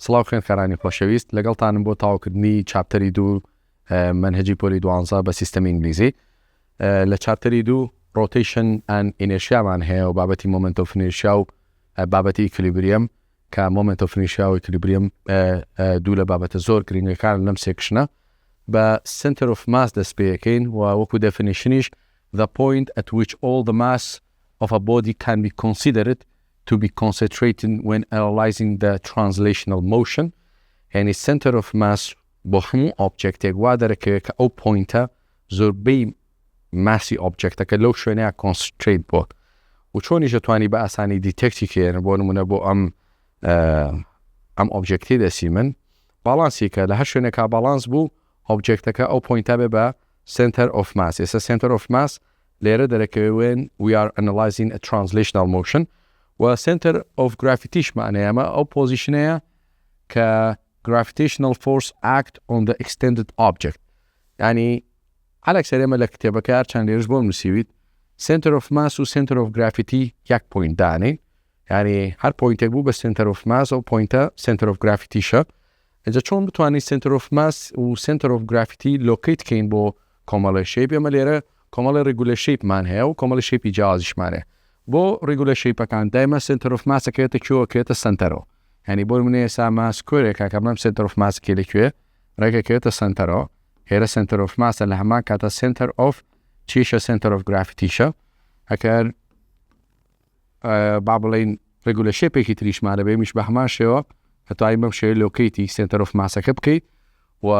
سڵاو خوێندکارانی خۆشەویست لەگەڵتانم بۆ تاوکردنی چاپتەری 2 منهجی پۆلی 12 بە سیستەمی ئینگلیزی لە چاپتەری 2 rotation and inertiaمان هەیە و بابەتی moment of inertia و بابەتی equilibrium کە moment of inertia و equilibrium دوو لە بابەتە زۆر گرنگەکان لەم سێکشنە بە center of mass دەست پێەکەین و وەکو definitionیش the point at which all the mass of a body can be considered to be concentrated when analyzing the translational motion. Yani center of mass بۆ هەموو objectێک وا دەرەکەوێت کە ئەو پوینتە زۆربەی ماسی objectەکە لەو شوێنەیە concentrate بۆت و چۆنیش دەتوانی بە ئاسانی دیتێکتی کێن بۆ نمونە بۆ ئەم objecتی دەسی من باڵانسی کە لە هەر شوێنێکا باڵانس بوو objectەکە ئەو پوینتە بێ بە center of mass. ئێستا center of mass لێرە دەرەکەوێت we are analyzing a translational motion و center of gravityش معنەیە ئەمە ئەو پۆزیشنەیە کە gravitational force act on the extended object. يعني على ئەمە لە کتێبەکە هەرچەند لێرش بۆ نووسیویت center of mass و center of gravity یەک پوینت دانین یعنی هەر پوینتێک بوو بە center of mass و پوینتە center of gravity شە ئەجا چۆن بتوانین center of mass و center of gravity locate کەین بۆ کۆمەڵە شیپ ئەمە لێرە کۆمەڵە regular shapeمان هەیە و کۆمەڵە شیپی جیازیشمان هەیە بۆ regular shapeەکان دایما center of mass ئەکەوێتە کێوەکەوێتە سنتەرەوە یعنی بۆ نمونە ئێستا ماس کۆرێکە کە بڵێم center of mass کێ لەکوێ ڕێگەکەوێتە سنتەرەوە هێرە center of mass لە هەمان کاتە center of چیشە center of gravity شە ئەکەر با بڵێن regular shapeێکی تریشمانە بێ میش بە هەمان شێوە هەتوانی بەم شێوەیە locate center of massەکە بکەیت و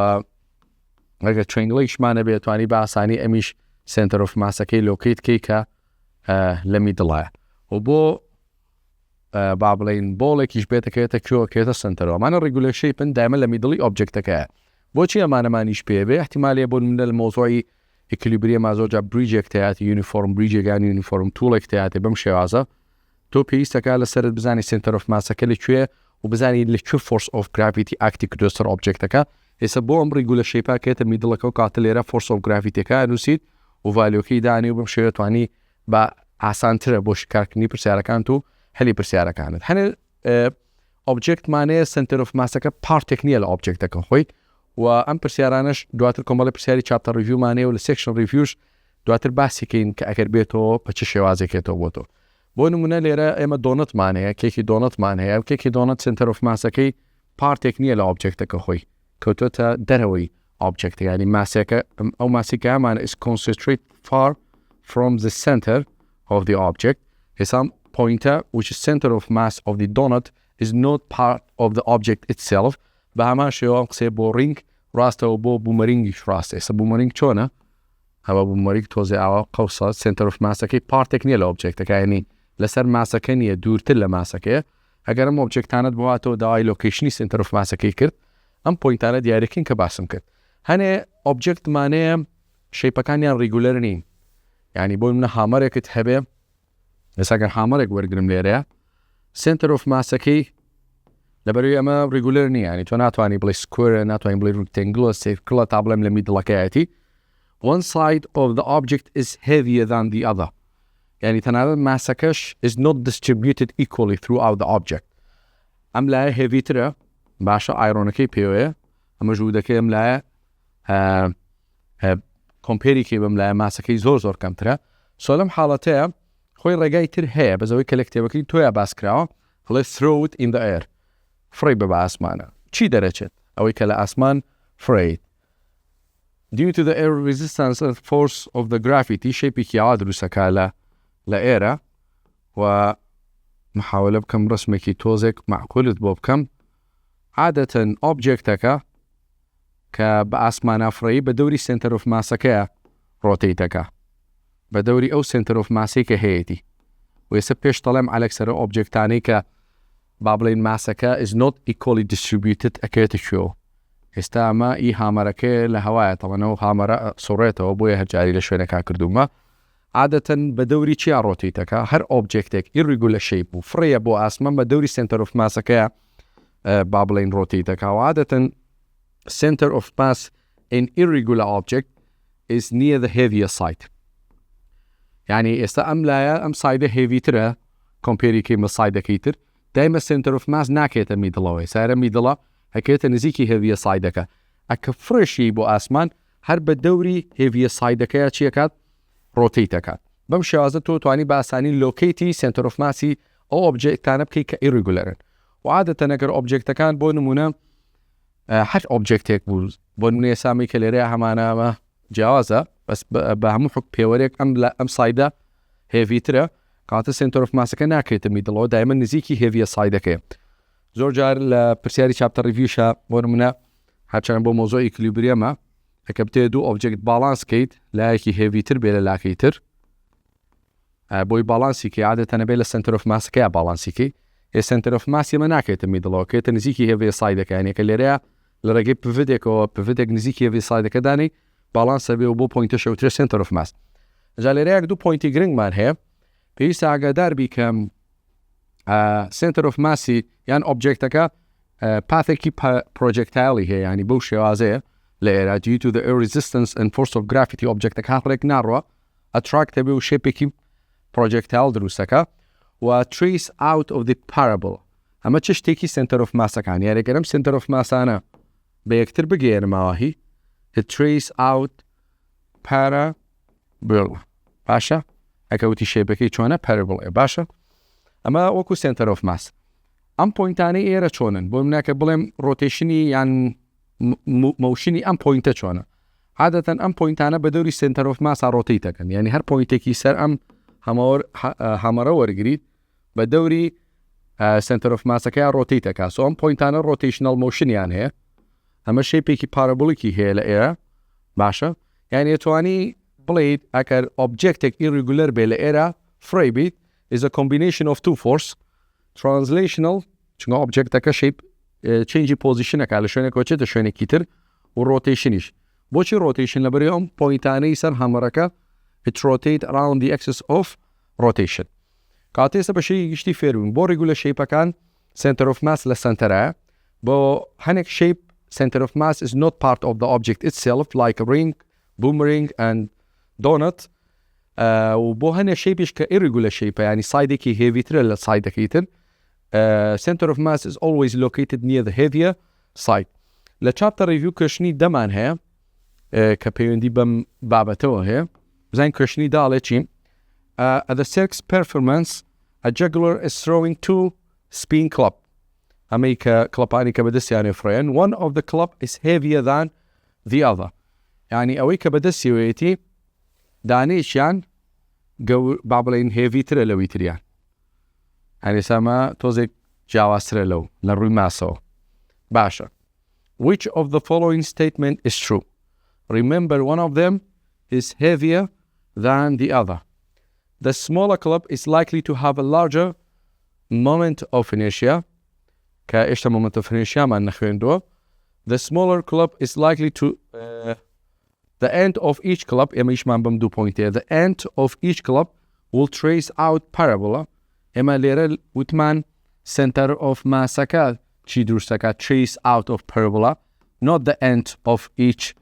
ئەگەر triangleێکشمانە بێت توانی بە ئاسانی ئەمیش center of massەکەی locate کەی کە لە میدڵایە و بۆ با بڵێن بۆڵێکیش بێتەکەوێتە کێوەکەوێتە سنتەرەوە ئەمانە regular shapeن دایمە لە میدڵی objectەکەیە بۆچی ئەمانەمانیش پێ بێ احتیمالێ بۆ منە لە مۆزۆی ئیکلیبریەما زۆرجار بریجێک تایەتی یونیفۆرم بریجێکان یونیفۆرم توڵێک تایەتی بەم شێوازە تۆ پێویستەکە لەسەرت بزانی center of massەکە لەکوێ و بزانی لەکوێ force of gravity ئاکتی کردووە سەر objectەکە ئێستا بۆ ئەم regular shapeە کێتە میدڵەکە و کاتە لێرە force of gravityەکە نووسیت و ڤالیۆکەی دانی و بەم شێوە توانی بە ئاسانترە بۆ شکارکردنی پرسیارەکان و هەلی پرسیارەکانت هەنێ objectمانەیە center of massەکە پارتێک نییە لە objectەکە خۆی و ئەم پرسیارانش دواتر کۆمەڵی پرسیاری چاپتە ریڤیومانەیە و لە section reviews دواتر باسیکەین کە ئەگەر بێتەوە بە چ شێوازێکێتەوە بۆ تۆ بۆ نمونە لێرە ئێمە دۆنەتمان هەیە کێکی دۆنەتمان هەیە و کێکی دۆنەت center of massەکەی پارتێک نییە لە objectەکە خۆی کەوتۆتە دەرەوەی object ینی ماسێکە ئەو ماسیکە هەمانە is concentrate far from the center of the object هێسام pointer which is center of mass of the donut is not part of the object itself بە هەمان شێوە قسێ بۆ ڕینگ ڕاستەوە بۆ بومەرینگیش ڕاستە ئێستا بومەرینگ چۆنە هەوە بومەرینگ تۆزێ ئاوا قەوسە center of massەکەی پارتێک نییە لە objectەکە ینی لەسەر ماسەکە نییە دوورتر لە ماسەکەیە ئەگەر ئەم objectانت بواتەوە داوای لۆکیشنی center of massەکەی کرد ئەم پوینتانە دیارەکەین کە باسم کرد هەنێ objectمانەیە شەیپەکانیان ریگولەر نین ینی بۆ منە هامەرێکت هەبێ ئێستا هامەرێک وەرگرم لێرەیە center of massەکەی لەبەروی ئەمە ریگولەر نییە ینی تۆ ناتوانانی بڵێ سکوێرە ناتوانین بڵێ ڕکتەنگڵە سێرکڵە تا بڵێم لە میدڵەکەیەتی one side of the object is heavier than the other ینی تەنانەت ماسەکەش is not distributed equally throughout the object ئەم لایە هێڤیترە باشە ئایرۆنەکەی پێوەیە ئەمە ژوودەکەی ئەم لایە کۆمپێریکەی بەم لایە ماسەکەی زۆر کەمترە سۆ لەم حاڵەتەیە خۆی ڕێگای تر هەیە بەزەوەی کە لە کتێبەکەی تۆیە باسکراوە بڵێ throw it in the air فڕی بە ئاسمانە چی دەرەچێت ئەوەی کە لە ئاسمان فڕیت due to the air resistance and force of the gravity شێپێکی ئاوا دروستەکە لە ئێرە و محاولە بکەم ڕسمێکی تۆزێک معقولت بۆ بکەم عادەتەن objectەکە کە بە ئاسمانە فڕی بە دەوری center of massەکەیە ڕۆتەیتەکە بە دەوری ئەو center of massەی کە هەیەی و ئێستا پێش دەڵێم ئەلەکسەرە objectانەی کە با بڵێن ماسەکە is not equally distributed ئەکەوێتە شوێ ئێستا ئەمە ئی هامەرەکەی لە هەوایە تەمەنەوە هامەرە سوڕێتەوە بۆیە هەرجاری لە شوێنەکە کردومە عادەتەن بە دەوری چیا ڕۆتیتەکە هەر ئۆبجێکتێک irregular shape و فڕیە بۆ ئاسمان بە دەوری center of massەکەیە با بڵێن ڕۆتیتەکە و عادەتەن center of mass in irregular object is near the heavier side یعنی ئێستا ئەم لایە ئەم سایدە هێڤیترە کۆمپێریکەی مە سایدەکەی تر دائما center of mass ناکێتە میدڵەوەی سایرە میدڵە هەکێتە نزیکی هێڤیە سایدەکە ئەکە فرشی بۆ ئاسمان هەر بە دەوری هێڤیە سایدەکەیە چیەکات ڕۆتیتەکات بەم شێوازە تۆ توانی بە ئاسانی لۆکەیتی center of masسی ئەو ئۆبجێکتانە بکەیت کە irregularن و عادەتەن ئەگەر ئۆبجێکتەکان بۆ نمونە هەر ئۆبجێکتێک بوو بۆ نمونە سامی کە لێرەیە هەمانەمە جیاوازە بەس بە هەموو حوک پێوەرێک ئەم سایدە هێڤیترە کاتە center of massەکە ناکرێتە میدڵەوە دایمە نزیکی هێڤیە سایدەکەیە زۆر جار لە پرسیاری چاپتە ریڤیوشە بۆ نمونە هەرچەند بۆ مۆزۆ ئیکلیبریەمە ئەکە بتێ دوو ئۆبجێکت باڵانس کەیت لایەکی هێڤیتر بێ لە لاکەی تر بۆی باڵانسیکەی عادەتەنە بێ لە center of massەکەیە باڵانسیکەی center of mass ئێمە ناکرێتە میدڵەوە کێتە نزیکی هێڤیە سایدەکە یانێکە لێرەیە لە ڕێگەی پڤدێک نزیکی هێڤیە سایدەکە دانی باڵانسە بێ و بۆ پۆینتە شەوترە center of mass جا لێرەیەک دوو پۆینتی گرنگمان هەیە پێویستە ئاگادار بی کە center of masسی یان ئۆبجێکتەکە پاثێکی پرۆجێکتایلی هەیە ینی بەو شێوازەیە لە ئێرە due to the air resistance and force of gravity ئۆبجێکتەکە هەڵێک ناڕوە ئەتراکتە بێ و شێپێکی پرۆجێکتایل دروستەکە و trace out of the parable ئەمە چ شتێکی center of massەکان یارێگەرم center of massانە بە یەکتر بگەێنماوەهی trace out parable باشە ئەکەوتی شێپەکەی چۆنە parable باشە ئەمە وەکو center of mass ئەم پۆینتانەی ئێرە چۆنن بۆ مناکە بڵێم ڕۆتێشنی یان موشنی ئەم پۆینتە چۆنە عادەتەن ئەم پۆینتانە بە دەوری center of mass ڕۆتیتەکەن یعنی هەر پۆینتێکی سەر ئەم هەمەرە وەرگریت بە دەوری center of massەکەی ڕۆتیتەکە سۆ ئەم پۆینتانە rotational motionیان هەیە ئەمە شێپێکی پارابولیکی هەیە لە ئێرە باشە یعنی ئەتوانی بڵێیت ئەگەر ئۆبجێکتێک irregular بێ لە ئێرە فڕی بیت is a combination of two force translational چونکە ئۆبجێکتەکە شێپ change positionەکە لە شوێنێک وەچێتە شوێنێکی تر و rotationیش بۆچی rotation لەبەرەوەی ئەم پۆینتانەی سەر هەمەرەکە it rotate around the axis of rotation کاتێستا بە شەیەکی گشتی فێربوون بۆ ڕێگولە شێپەکان center of mass لە سنتەرایە بۆ هەنێک شێپ center of mass is not part of the object itself like a ring, boomerang and donut و بۆ هەنێک شێپیش کە irregular شێپە ینی سایدێکی هێڤیترە لە سایدەکەی تر center of mass is always located near the heavier side لە چاپتە ریڤیو کەشنی دەمان هەیە کە پەیوەندی بەم بابەتەوە هەیە بزانین کەشنی داڵێ چیم at the circus performance a juggler is throwing two spin club ئەمەی کە کڵەپانی کە بەدەستیانێ فرۆیان one of the club is heavier than the other یعنی ئەوەی کە بەدەستیوێتی دانێشیان با بڵێن هێڤیترە لەوی تریان هەنی سەمە تۆزێک جیاوازترە لەو لە ڕووی ماسەوە باشە which of the following statement is true remember one of them is heavier than the other the smaller club is likely to have a larger moment of inertia کە ئێشتا moment of inertia مان نەخوێندووە the smaller club is likely to the end of each club ئێمەیشمان بەم دوو پۆینتەیە the end of each club will trace out parabola ئێمە لێرە وتمان center of massەکە چی دروستەکە trace out of parabola not the end of each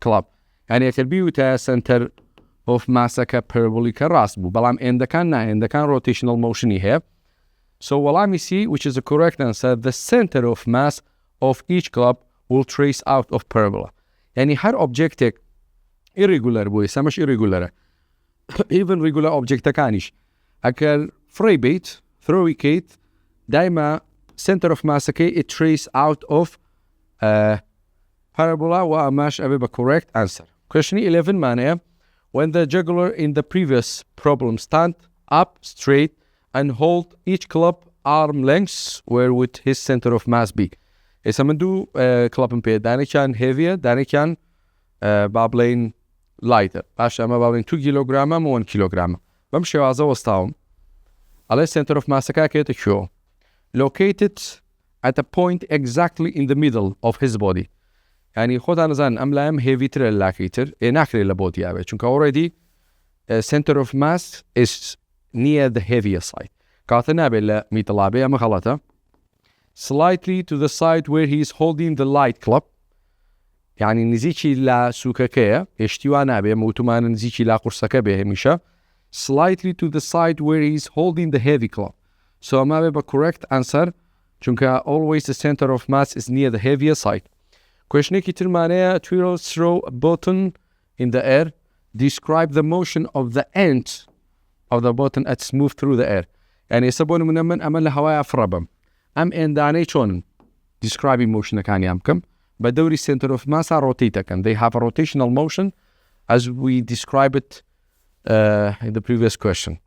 club یعنی ئەگەر بیوتە center of massەکە parabolicە ڕاست بوو بەڵام ئێندەکان نا ئێندەکان rotational motionی هەیە so وەڵامی C which is the correct answer the center of mass of each club will trace out of parabola یعنی هەر objectێک irregular بووی سەمەش irregularە even regular objectەکانیش ئەگەر فڕی بیت throwy کەیت دایما center of massەکەی it trace out of parabola و ئەماش ئەبێ بە correct answer question 11 مانەیە when the juggler in the previous problem stand up straight and hold each club arm lengths where would his center of mass be ئێستا من دوو کڵەپم پێ دانێکیان heavier دانێکیان با بڵێن lighter باش ئەمە با بڵێن 2 کیلۆگرامە 1 کیلۆگرامە بەم شێوازە وەستاوم ئەڵێ center of massەکە کێتە کوێ located at a point exactly in the middle of his body ینی خۆتان نەزانن ئەم لایم هێڤیترە لە لاکەی تر ناکرێت لە بۆ دیاوێت چونکە already center of mass is near the heavier side کاتە نابێت لە میدڵابێ ئەمە غەڵەتە slightly to the side where he is holding the light club یعنی نزیکی لە سووکەکەیە هێشتیوان نابێ موتومانە نزیکی لا قورسەکە بێ هەمیشە slightly to the side where he is holding the heavy club So ما بيبقى correct answer چونکە always the center of mass is near the heavier side. Questionێکی ترمانەیە twirl throw a button in the air. Describe the motion of the end of the button as move through the air. يعني يسبون من أمل الهواء أفربم. أم إنداني شون describing motion كاني أمكم. بدوري center of mass rotate كان. They have a rotational motion as we describe it in the previous question.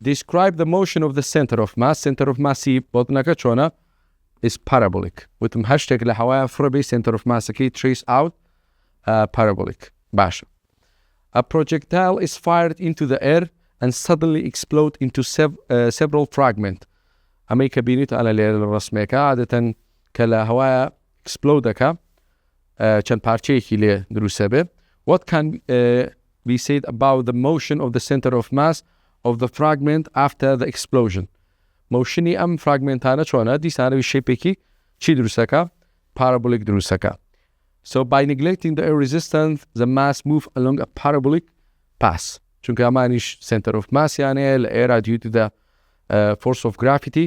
Describe the motion of the center of mass. Center of mass بطنك شونا is parabolic. وتم hashtag الهواء أفربي center of mass كي trace out parabolic. باشا. A projectile is fired into the air and suddenly explode into several fragments. أميكا بينيت على الرسميكا عادة كلا هواء explodeka چند پارچەیەکی لێ دروستە بێ. What can be said about the motion of the center of mass of the fragment after the explosion? Motioni ئەم fragmentانە چۆنە؟ دیسانەوی شێپێکی چی دروستەکە؟ Parabolic دروستەکە. So by neglecting the air resistance, the mass move along a parabolic path. چونکە ئەمانیش center of mass یانەیە لە ئێرە due to the force of gravity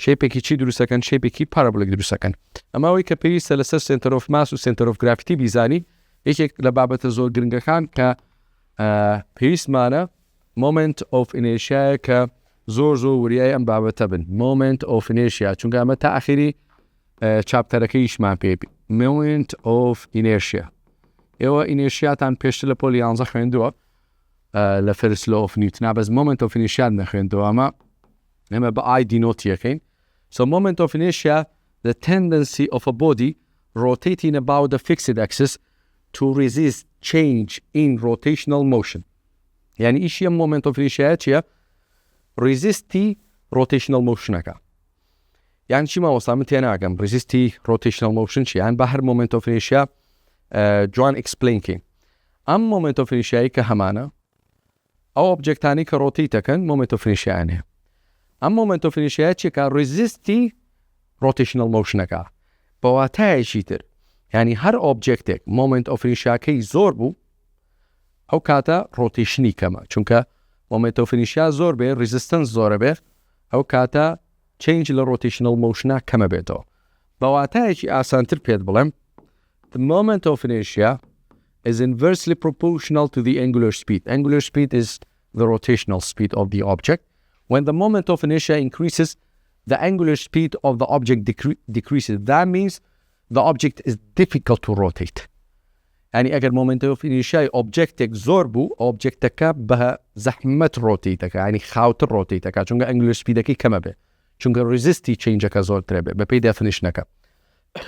شێپێکی چی دروستەکەن؟ شێپێکی parabolic دروستەکەن. ئەماوەی کە پێویستە لەسەر center of mass و center of gravity بیزانی یەکێک لە بابەتە زۆر گرنگەکان کە پێویستمانە moment of inertia کە زۆر وریای ئەم بابەتە بن. moment of inertia چونکە ئەمە تا ئاخری چاپتەرەکەیشمان پێ moment of inertia. ئێوە inertiاتان پێشتر لە پۆلی 11 خوێندووە لە first law of Newton. بەس moment of inertia نەخوێندووە ئەمە بە I denote یەکەین. So moment of inertia, the tendency of a body rotating about the fixed axis to resist change in rotational motion. يعني إيش هي moment of inertia چیە؟ resisتی rotational motionەکە. يعني چی ماوەستا من تێناگەم resisتی rotational motion چیە؟ يعني بە هەر moment of inertia جوان explain کەین. ئەم moment of inertia کە هەمانە ئەو objectانی کە rotate دەکەن moment of inertia هەیە. ئەم moment of inertia چیەکە resisتی rotational motionەکە. بە واتایەکی تر يعني هەر objectێک moment of inertiaکەی زۆر بوو ئەو کاتە rotationی کەمە چونکە moment of inertia زۆر بێ resistance زۆرە بێ ئەو کاتە change لە rotational motionە کەمە بێتەوە. بە واتایەکی ئاسانتر پێت بڵێم the moment of inertia is inversely proportional to the angular speed. Angular speed is the rotational speed of the object. When the moment of inertia increases, the angular speed of the object decreases. That means the object is difficult to rotate. يعني أجر moment of inertia objectك زوربو objectك بها زحمة rotate يعني خاوت rotate چونك angular speed كي كم به چونك resisty change كزور تربه بپی definition كا.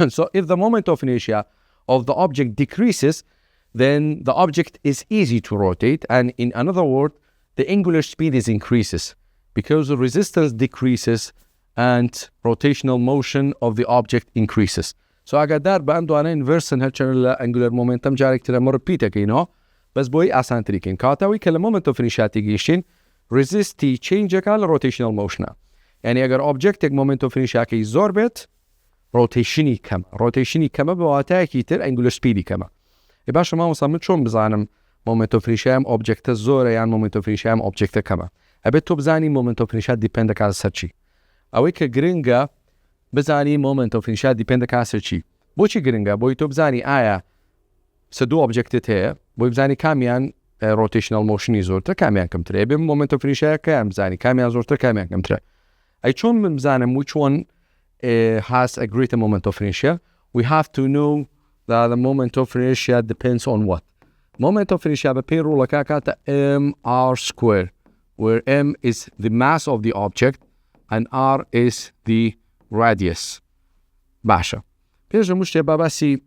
So if the moment of inertia of the object decreases, then the object is easy to rotate, and in another word, the angular speed is increases because the resistance decreases and rotational motion of the object increases. So اگر بأندو أنا inverse هالشان angular momentum جارك ترى مربيته كينه بس بوي آسان تريكين كاتاوي كلا moment of inertia تيجيشين resisty change كال rotational motion. يعني اگر object moment of inertia كي زور بيت rotationي كم بواتای كيتر angular speedy كم. يبقى ما مصمت شون بزانم moment of inertia object زور يعني moment of inertia object كم. أبي تو بزاني moment of inertia depend على سرشي. أويك جرينجا بزاني moment of inertia depend على سرشي. بوشي جرينجا بوي تو بزاني آية سدو object تيه بوي بزاني كاميان rotational motion يزورتر كاميان كم ترى. أبي moment of inertia كام بزاني كاميان زورتر كاميان كم ترى. أي شون بزانم which one has a greater moment of inertia. We have to know that the moment of inertia depends on what? Moment of inertia بپی رو لکه کات mr square, where m is the mass of the object and r is the radius. باشا. پیش مشته باباسی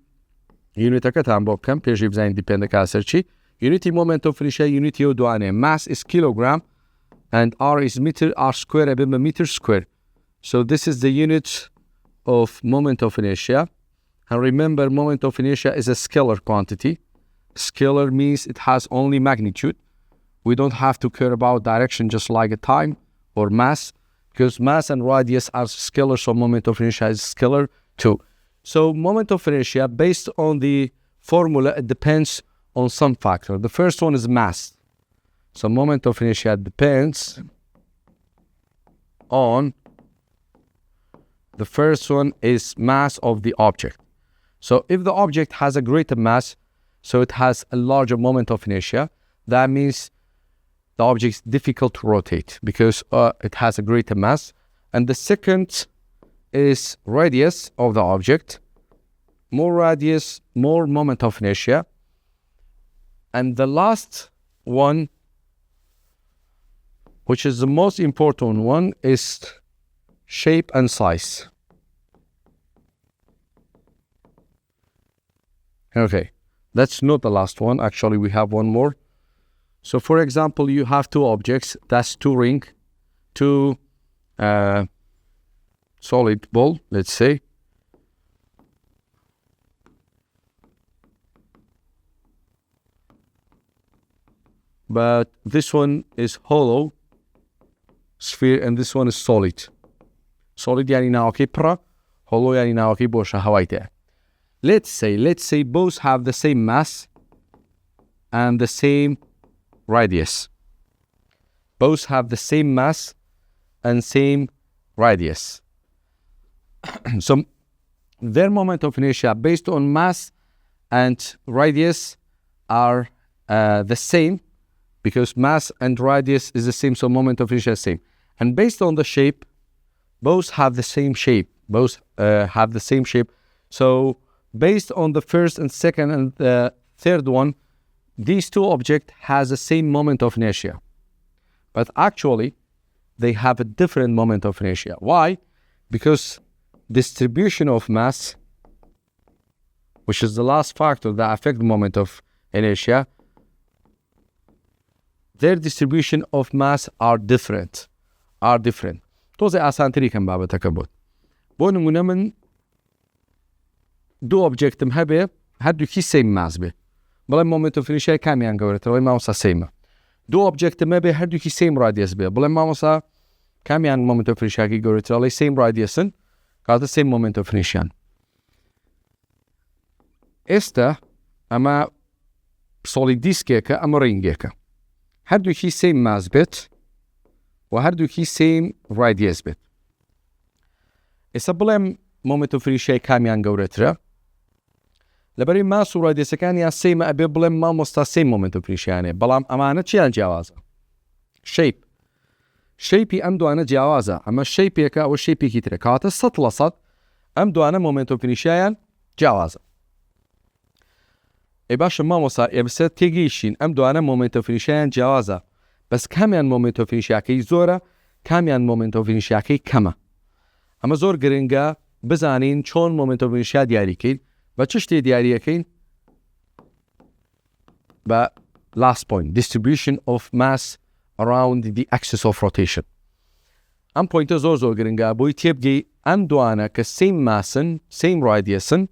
unit کتام با کم پیش بزنی depend کاسرچی. Unity moment of inertia unity او دوانه. Mass is kilogram and r is meter. R square ابن meter square. So this is the unit of moment of inertia. And remember, moment of inertia is a scalar quantity. Scalar means it has only magnitude. We don't have to care about direction just like a time or mass, because mass and radius are scalar, so moment of inertia is scalar too. So moment of inertia, based on the formula, it depends on some factor. The first one is mass. So moment of inertia depends on The first one is mass of the object. So if the object has a greater mass, so it has a larger moment of inertia, that means the object is difficult to rotate because it has a greater mass. And the second is radius of the object. More radius, more moment of inertia. And the last one, which is the most important one, is shape and size. Okay, that's not the last one. Actually, we have one more. So, for example, you have two objects. That's two ring, two solid ball, let's say. But this one is hollow sphere and this one is solid. Solid يعني ناوكي برا, hollow يعني ناوكي بوشا هوايته. Let's say both have the same mass and the same radius. Both have the same mass and same radius. So their moment of inertia based on mass and radius are the same, because mass and radius is the same, so moment of inertia is the same. And based on the shape, both have the same shape. So based on the first and second and the third one, these two objects has the same moment of inertia. But actually, they have a different moment of inertia. Why? Because distribution of mass, which is the last factor that affects the moment of inertia, their distribution of mass are different. توزي آسانتري كم بابا تكبوت. بونمونا من دو object هبه هردو كي same mass به. بلا moment of inertia كاميان قورت روي ما وصا same. دو object ما به هردو كي same radius به. بلا ما وصا كاميان moment of inertia كي قورت روي same radiusن قالت same moment of inertia. استا اما solid disk اما ring هردو كي same mass بيت وهردو كي same radius بيت. اسا بلا moment of inertia كاميان قورت رو لبري ماس و radius كان يا same ابي بلا ما مستا same moment of inertia يعني بلا امانه چيان جوازه shape ام دوانه جوازه اما shape يكا او shape كي ترى كات سط لصط ام دوانه moment of inertia جوازه. اي باش ما مسا يبس تيجيشين ام دوانه moment of inertia جوازه بس كاميان moment of inertia كي زوره كاميان moment of inertia كي كما اما زور گرنگا بزانين چون moment of inertia دیاری کین و چشتی دیاری کین با last point distribution of mass around the axis of rotation. ام point زور گرنگا بوی تیبگی ام دوانه که same massن same radiusن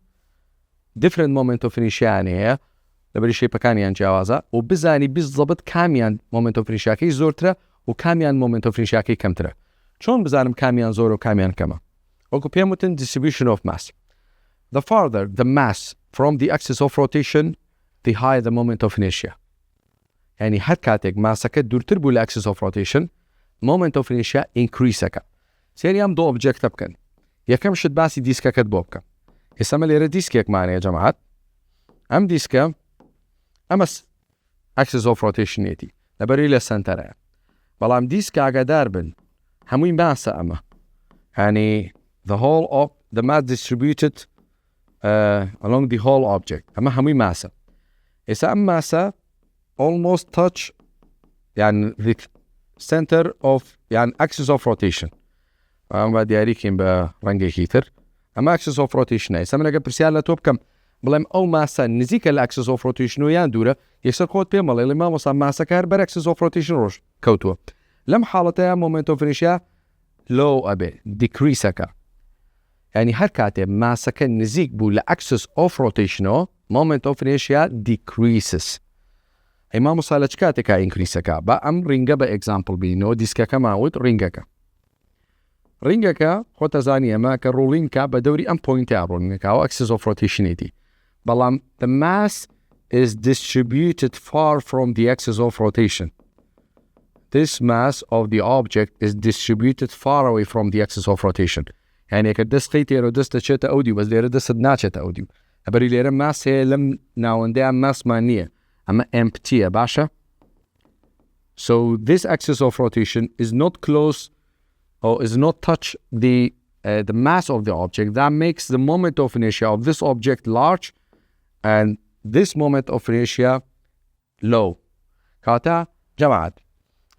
different moment of inertia يعني لبري شيء بكانيان جوازه وبزاني بالضبط كاميان moment of inertia كي زورتره وكاميان moment of inertia كي كمتره. چون بزانم كاميان زور وكاميان كما وكو بيموتن distribution of mass. The farther the mass from the axis of rotation, the higher the moment of inertia. يعني هر كاتك ماسك دورتر بو axis of rotation, moment of inertia increase اكا. سيري ام دو object بكن. يكم شد باسي ديسكا كد بوبكا. يسمى ليرا ديسكيك معنا يا جماعات. ام ديسكا امس axis of rotation نيتي. لبري له سنتر. بلام ديسكا قدار بن. هموي ماسا اما. يعني the whole of the mass distributed along the whole object. أما همي ماسة. إذا أم ماسة almost touch يعني the center of يعني axis of rotation. أما دياريكين برنجي كيتر. أما axis of rotation. إذا من أجا برسيال لتوب كم بلام أو ماسة نزيك axis of rotation ويان دورة يكسر قوت بيمال اللي ما وصل ماسة كهر بر axis of rotation روش كوتوا. لم حالتها moment of inertia low أبي decrease أكا. يعني هر كاتب ماسك نزيك بو لأكسس of rotation moment of inertia decreases. هي ما مصالح كاتكا increase كا با أم رينجا با example بينو ديسكا كما ود رينجا كا خوتا زانية ما كرولين كا بدوري أم point رولين كا و axis of rotation دي. بلام the mass is distributed far from the axis of rotation. This mass of the object is distributed far away from the axis of rotation. يعني ئەگەر دەست خەیت ئێرە دەست دەچێتە ئەو دیو بەس لێرە دەست ناچێتە ئەو دیو ئەبەری لێرە ماس هەیە لەم ناوەندەیان ماسمان نییە ئەمە emptyە باشە. So this axis of rotation is not close or is not touch the mass of the object. That makes the moment of inertia of this object large and this moment of inertia low. كاتا جماعة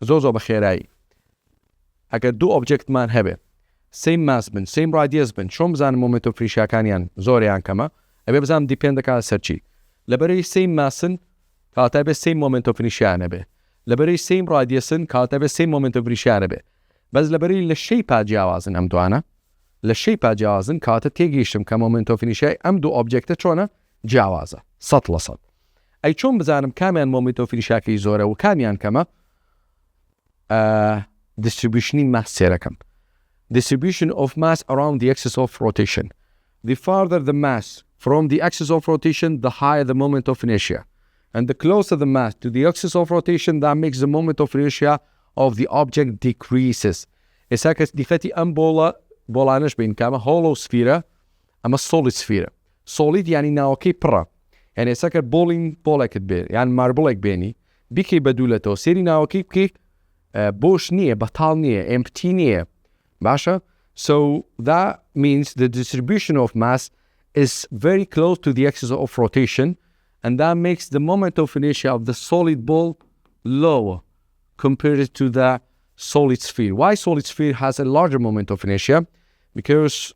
زوزو بخيراي اگر دو object مان هبه same mass بن same radius بن شون بزان moment of inertia كانيان زوريان كما ابي بزان depend كا سرچي لبري same mass كاتا به same moment of inertia نبه لبري same radius كاتا به same moment of inertia نبه بس لبري للشيب جوازن ام دوانا للشيب جوازن كاتا تيجيشم كا moment of inertia ام دو object چونه جوازه سط لسط اي چون بزانم كاميان moment of inertia كي زوره وكاميان كما distribution mass سيركم distribution of mass around the axis of rotation. The farther the mass from the axis of rotation, the higher the moment of inertia. And the closer the mass to the axis of rotation, that makes the moment of inertia of the object decreases. إساكس ديختي أم بولانش بين كاما hollow sphere أما solid sphere. Solid يعني ناوكي برا. يعني إساكر بولك بين يعني ماربولك بيني بكي بدولته سيري ناوكي بكي بوش نية بطال نية empty نية باشا. So that means the distribution of mass is very close to the axis of rotation and that makes the moment of inertia of the solid ball lower compared to the solid sphere. Why solid sphere has a larger moment of inertia? Because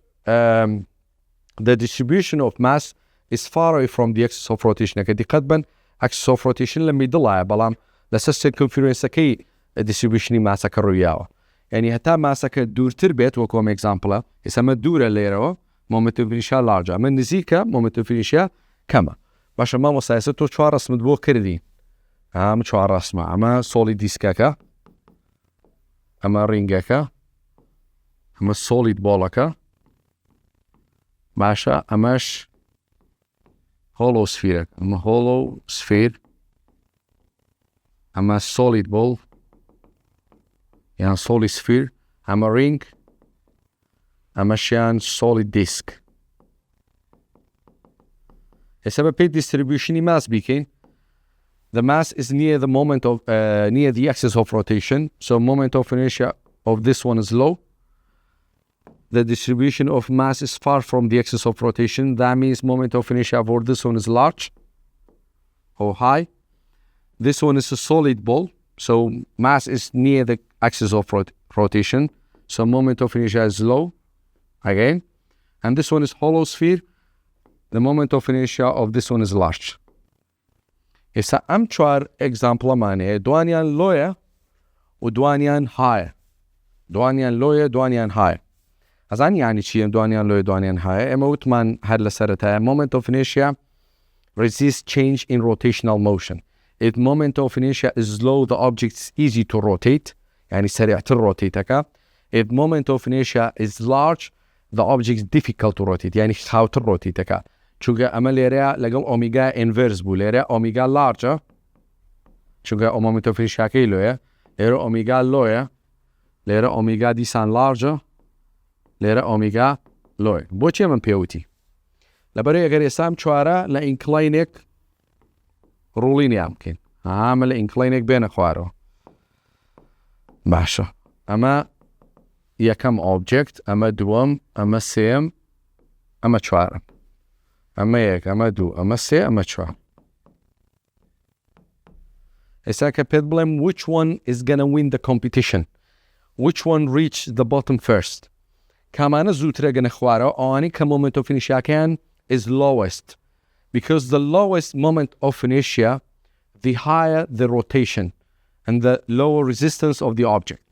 the distribution of mass is far away from the axis of rotation. كدي قدبا axis of rotation لما يضلع بلام لسه circumference كي distribution mass كروياو. يعني هتا ماسك دور تربيت وكوم example يسمى دورة ليرو moment of inertia larger من نزيكا moment of inertia كما باشا ما مسايسة تو چوار رسم دبو كردين هم چوار رسم اما solid diskاكا اما رينجاكا اما solid بولاكا باشا اماش hollow sphere اما hollow sphere اما solid ball يعني solid sphere اما ring اما شان solid disk. السبب distribution mass بيكين the mass is near the moment of near the axis of rotation, so moment of inertia of this one is low. The distribution of mass is far from the axis of rotation, that means moment of inertia for this one is large or high. This one is a solid ball, so mass is near the axis of rotation, so moment of inertia is low again. And this one is hollow sphere, the moment of inertia of this one is large. إسا أم چوار example مانه دوانيان لوية و دوانيان high. دوانيان لوية دوانيان high. أزان يعني چيهم دوانيان لوية دوانيان high. اما وطمان هاد لسرتها moment of inertia resists change in rotational motion. If moment of inertia is low, the object is easy to rotate. يعني سريع تروتيتك. If moment of inertia is large, the object is difficult to rotate. يعني خاو تروتيتك. چونکه اما ليريا لقل اوميغا inverse بو ليريا اوميغا larger. چونکه moment of inertia كي لويا. ليرا اوميغا لويا. ليرا اوميغا ديسان larger. ليرا اوميغا لويا. بو چه من بيوتي؟ لبري اگر اسام چوارا لإنكلاينك رولين يمكن. عامل إنكلاينك بين خوارو. باشا. اما يكم object اما دوام اما سيم اما چوارم. اما يك اما دو اما سي اما چوار. It's like a problem which one is gonna win the competition. Which one reach the bottom first. كمان زوترا gonna خوارو آني ka moment of inertia can is lowest. Because the lowest moment of inertia, the higher the rotation and the lower resistance of the object.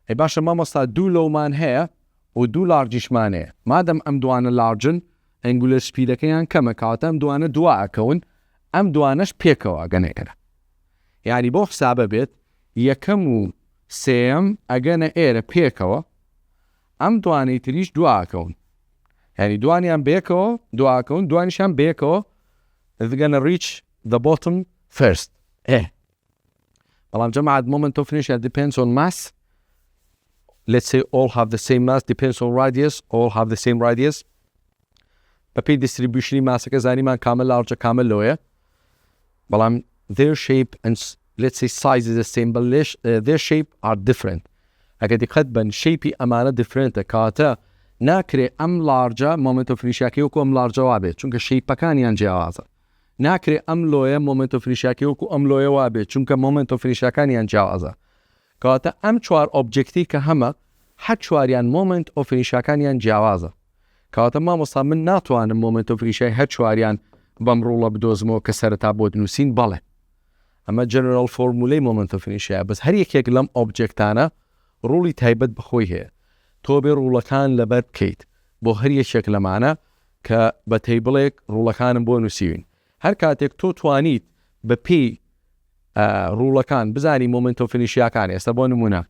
اي باشا ما مصلا دو لو مان هي و دو لارجش مان هي. مادام ام دوانه لارجن angular speed كيان كما كاتا ام دوانه دواء كون ام دوانش بيكوا اغنى كده. يعني بو حسابه بيت يكمو سيم اغنى ايرا بيكوا ام دوانه تريش دواء كون. يعني دواني ام بيكوا دواء كون دوانيش ام بيكوا is gonna reach the bottom first. والله جماعة moment of inertia depends on mass let's say all have the same mass, depends on radius, all have the same radius. بەپی distribution ماسەکە زانیمان کامە larger کامە lۆیە. بەڵام their shape and let's say size is the same, but their shape are different. ئەگە دقت بن shape ئەمانە different کاتە ناکرێ ئەم larger moment of inertiaکە وەکو ئەم larger وابێت چونکە shapeەکانیان جیاوازە. ناکرێ ئەم لۆیە moment of inertiaکە وەکو ئەم لۆیە وابێت چونکە moment of inertiaکانیان جیاوازە. کاتە ئەم چوار objecتی کە هەمە هەر چواریان moment of inertiaکانیان جیاوازە. کاتە مامۆستا من ناتوانم moment of inertia هەر چواریان بەم ڕوڵە بدۆزمەوە کە سەرەتا بۆ دنووسین بەڵێ. ئەمە general formulەی moment of inertia بەس هەر یەکێک لەم objectانە ڕوڵی تایبەت بەخۆی هەیە. تۆ بێ ڕوڵەکان لەبەر بکەیت بۆ هەر یەکێک لەمانە کە بە تەیبڵێک ڕوڵەکانم بۆ نووسیوین. هەر کاتێک تۆ توانیت بە پێی ڕوڵەکان بزانی moment of inertiaکان ئێستا بۆ نمونە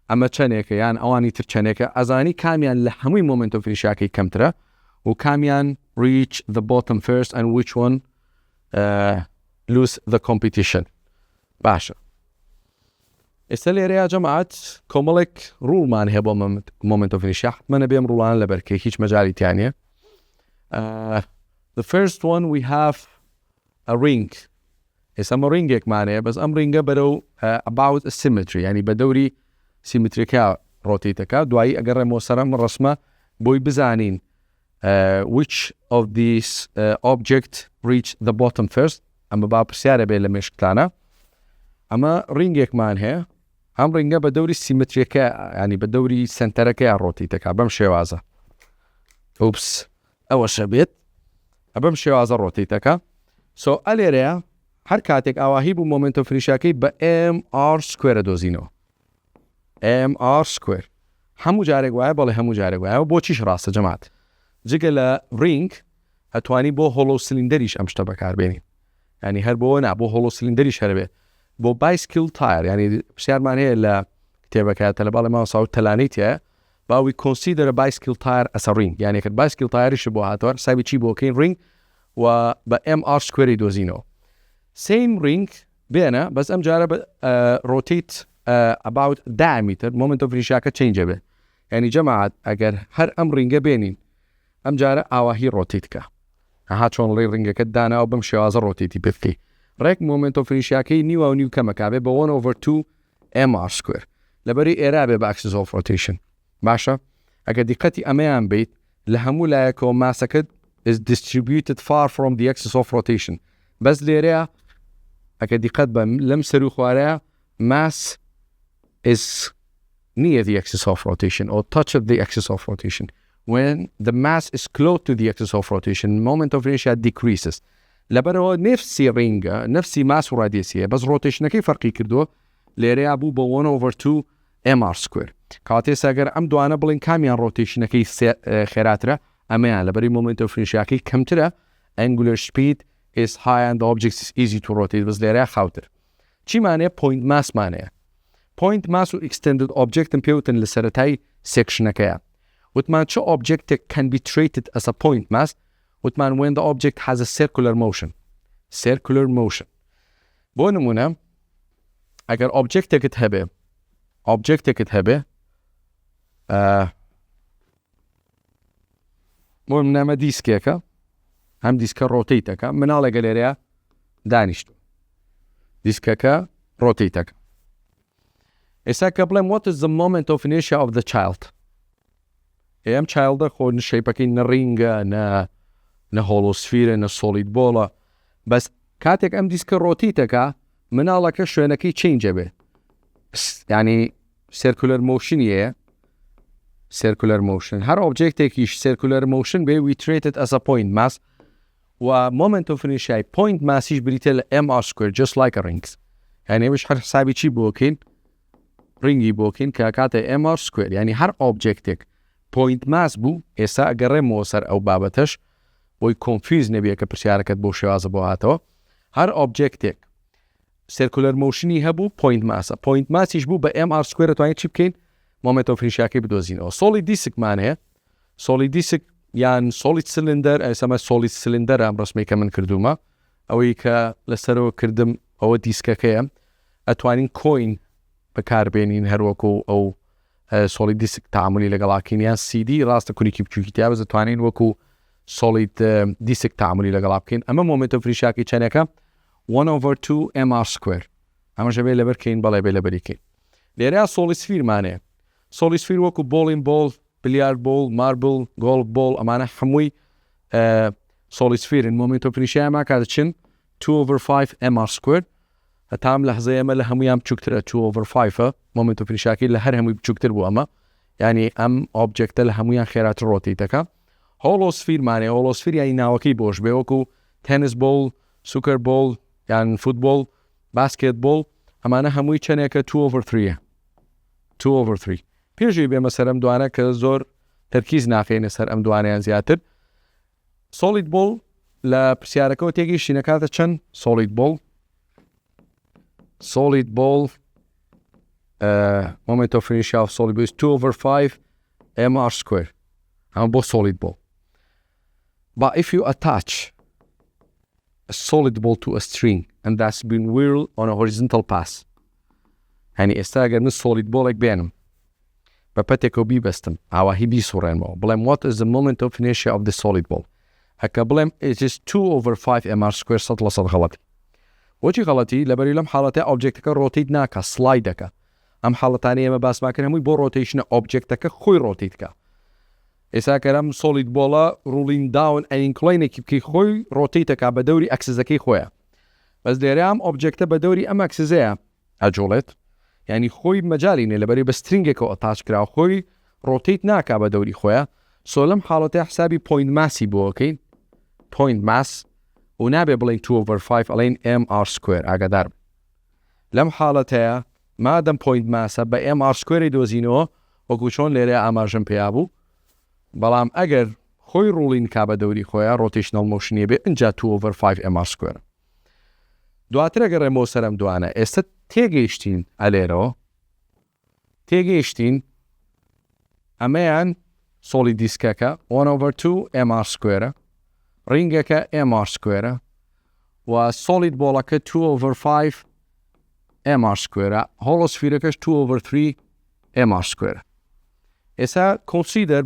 ئەمە چەندێکە یان ئەوانی تر چەندێکە ئەزانی کامیان لە هەمووی moment of inertiaکەی کەمترە و کامیان reach the bottom first and which one lose the competition. باشە. ئێستا لێرەیە جەماعەت کۆمەڵێک ڕوڵمان هەیە بۆ moment of inertia حتمەنە بێم ڕوڵانە لەبەرکەی هیچ مەجالی تیانە. The first one we have a ring. ئێستا ئەمە ڕینگێکمانەیە بەس ئەم ڕینگە بەرەو about a symmetry یعنی بە دەوری سیمتریکا ڕۆتیتەکە دوایی ئەگەڕێمەوە سەرم ڕسمە بۆی بزانین which of these object reach the bottom first. ئەمە با پرسیارە بێ لە مێشکتانە. ئەمە ڕینگێکمان هەیە ئەم ڕینگە بە دەوری سیمتریەکە ینی بە دەوری سنتەرەکەی ڕۆتیتەکە بەم شێوازە. ئوپس ئەوەشە بێت بەم شێوازە ڕۆتیتەکە. سۆ ئەلێرەیە هەر کاتێک ئاواهی بوو moment of inertiaکەی بە mr² دۆزینەوە. mr². هەموو جارێک وایە بەڵێ هەموو جارێک وایە بۆچیش ڕاستە جەماعەت. جگە لە ڕینگ ئەتوانی بۆ هۆڵۆ سلندەریش ئەم شتە بەکاربێنین. ینی هەر بۆ نا بۆ هۆڵۆ سلندەریش هەربێت. بۆ bicycle tire ینی پرسیارمان هەیە لە کتێبەکە لە باڵێ ماوەسا و تەلانیتە با we consider a bicycle tire as a ring. یعنی کە bicycle tireش بۆ هاتووە ساوی چی بۆکەین ring و بە mr² دۆزینەوە. same ring بێنە بەس ئەم جارە rotate about diameter moment of inertiaکە change بێ. ینی جەماعەت ئەگەر هەر ئەم ڕینگە بێنین ئەم جارە ئاواهی ڕۆتیت کە ئەها چۆن ڕێ ڕینگەکەت داناوە بەم شێوازە ڕۆتیتی بکەی. ڕێک moment of inertiaکەی نیوە و نیو کەمەکابێ بە 1/2 mr² لەبەری ئێرا بێ بە axis of rotation. باشە ئەگەر دیقەتی ئەمەیان بیت لە هەموو لایەکەوە ماسەکەت is distributed far from the axis of rotation. بەس لێرەیە ئەگەر دیقەت بە لەم سەر و خوارەیە mass is near the axis of rotation or touch of the axis of rotation. When the mass is close to the axis of rotation, moment of inertia decreases. لبرو نفسي رينجا نفسي ماس وراديسية بس روتيشنكي فرقي كردو ليري أبو ب 1/2 mr². كاتي ساگر أم دوانا بلين كاميان روتيشنكي خيراترا أميان لبري moment of inertia كم ترى angular speed is high and the object is easy to rotate بس ليري خاوتر. چی معنی point mass معنی؟ point mass و extended object بيوتن لسرتاي sectionكيا. وتمان شو object can be treated as a point mass وتمان when the object has a circular motion. circular motion. بۆ نمونە ئەگەر objectێکت هەبێ بۆ نمونە دیسکێکە هەم دیسکە ڕۆتیتەکە مناڵێ گەلێرەیە دانیشتو دیسکەکە ڕۆتیتەکە. ئێستا کە بڵێم what is the moment of inertia of the child؟ ئەم چایلدە خۆ شەیپەکەی نە ڕینگە نە هۆڵۆسفیرە نە سۆلیت بۆڵە بەس کاتێک ئەم دیسکە ڕۆتیتەکە مناڵەکە شوێنەکەی چینجە بێ ینی circular motionیە circular motion هەر ئۆبجێکتێکیش circular motion بێ we treat it as a point mass و moment of inertia point massیش بریتە لە mr² just like a rings ینی ئێوەش هەر حسابی چی بۆکەین ڕینگی بۆکەین کە کاتە mr² ینی هەر ئۆبجێکتێک point mass بوو ئێستا ئەگەڕێمەوە سەر ئەو بابەتەش بۆی کۆنفیوز نەبیە کە پرسیارەکەت بۆ شێوازە بۆ هاتەوە هەر ئۆبجێکتێک circular motionی هەبوو point massە point massیش بوو بە mr² دەتوانین چی بکەین moment of inertiaکەی بدۆزینەوە. solid diskمان هەیە solid disk یان solid cylinder ئەسەمە solid cylinder ئەم ڕسمەی کە من کردومە ئەوەی کە لەسەرەوە کردم ئەوە دیسکەکەیە ئەتوانین کۆین بەکاربێنین هەروەکو ئەو سۆلیت دیسک تعاملی لەگەڵاکەین یان CD ڕاستە کونیکی بچووکی تیا بەس دەتوانین وەکو سۆلیت دیسک تعاملی لەگەڵا بکەین ئەمە مۆمنتۆ فریشاکی چەندێکە 1/2 mr². ئەمەش بێ لەبەر کەین بەڵێ بێ لەبەریکەین. لێرە سۆلیسفیرمانەیە. سۆلیسفیر وەکو بۆڵین بۆڵ، بلیار بۆڵ، ماربڵ، گۆڵف بۆڵ ئەمانە هەمووی سۆلیسفیرن. مۆمنتۆ فریشایەمان کاتە چن 2/5 mr². هەتام لەحزەیە ئەمە لە هەمویان بچووکترە 2/5 مۆمنتۆ فریشاکی لە هەر هەمووی بچووکتر بوو ئەمە. یعنی ئەم ئۆبجێکتە لە هەمویان خێراتر ڕۆتیتەکە. هۆلۆسفیرمانێ هۆلۆسفیر یانی ناوەکەی بۆش بێ وەکو تێنس بۆڵ، سوکر بۆڵ یان فوتبۆڵ، باسکێت بۆڵ ئەمانە هەمووی چەندێکە 2/3. 2/3 پێشوی بێمە سەر ئەم دوانە کە زۆر تەرکیز ناخێنە سەر ئەم دوانیان زیاتر. سۆلیت بۆڵ لە پرسیارەکەەوە تێگەیشتینە کاتە چەند سۆلیت بۆڵ. سۆلیت بۆڵ مۆمنتۆ فینیشیا of solid ball is 2/5 mr². ئەمە بۆ سۆلیت بۆڵ. But if you attach a solid ball to a string and that's been whirled on a horizontal path. يعني ئێستا ئەگەر من سۆلیت بۆڵێک بێنم بە پەتێکەوە بیبەستم ئاواهی بیسوڕێنمەوە بڵێم what is the moment of inertia of the solid ball. هەکە بڵێم it is 2/5 mr² 100% غەڵەتی. وەچی غەڵەتی لەبەری لەم حاڵەتە ئۆبجێکتەکە ڕۆتیت ناکە سلاید دەکە. ئەم حاڵەتانەی ئێمە باسماکرد هەمووی بۆ ڕۆتیشنە ئۆبجێکتەکە خۆی ڕۆتیتکە. ئێستا کەرەم سۆلیت بۆڵە ڕولینگ داون ئەینکڵینێکی بکەی خۆی ڕۆتیتەکە بە دەوری ئەکسزەکەی خۆیە. بەس لێرە ئەم ئۆبجێکتە بە دەوری ئەم ئەکسزەیە ئەجۆڵێت. یعنی خۆی مەجالی نێ لەبەری بە سترینگێکەوە ئەتاچ کرا خۆی ڕۆتیت ناکا بە دەوری خۆیە. سۆ لەم حاڵەتە حسابی پوینت ماسی بۆکەین پوینت ماس و نابێ بڵین 2/5 ئەڵێن mr². ئاگادار لەم حاڵەتەیە مادەم پوینت ماسە بە mr² دۆزینەوە وەکو چۆن لێرە ئاماژەم پێیا بوو. بەڵام ئەگەر خۆی ڕوڵین کا بە دەوری خۆیان ڕۆتیشنەڵ مۆشنیە بێ اینجا 2/5 mr². دواتر ئەگەڕێمەوە سەرم دوانە ئێستا تێگەیشتین ئەلێرەوە تێگەیشتین ئەمەیان سۆلی دیسکەکە 1/2 mr². ڕینگەکە mr² و سۆلیت بۆڵەکە 2/5 mr². هۆلۆسفیرەکەش 2/3 mr². ئێستا consider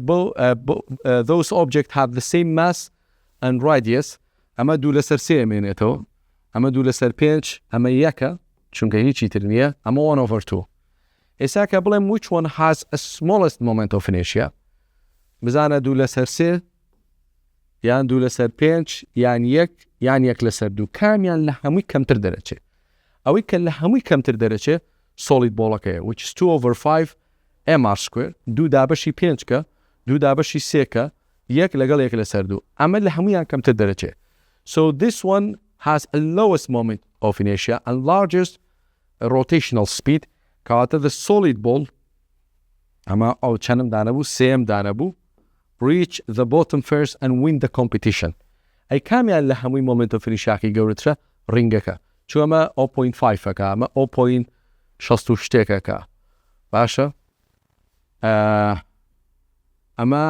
those objects have the same mass and radius. ئەمە 2 لەسەر 3 مێنێتەوە ئەمە 2 لەسەر 5 ئەمە یەکە چونکە هیچی تر نییە ئەمە 1/2. ئێستا کە بڵێم which one has a smallest moment of inertia بزانە 2 لەسەر 3 یان 2 لەسەر 5 یان 1 یان 1 لەسەر 2 کامیان لە هەمووی کەمتر دەرەچێت. ئەوەی کە لە هەمووی کەمتر دەرەچێت سۆلیت بۆڵەکەیە which is 2/5 mr². 2 دابەشی 5کە 2 دابەشی 3کە 1 لەگەڵ 1 لەسەر 2 ئەمە لە هەمویان کەمتر دەرەچێت. So this one has a lowest moment of inertia and largest rotational speed. کەواتە the solid ball ئەمە ئەو چەندم دانەبوو سێم دانەبوو reach the bottom first and win the competition. ئەی کامیان لە هەمووی مۆمنتۆ فینیشاکی گەورەترە ڕینگەکە چوە ئەمە 0.5ەکە ئەمە 0.60 باشە ئەمە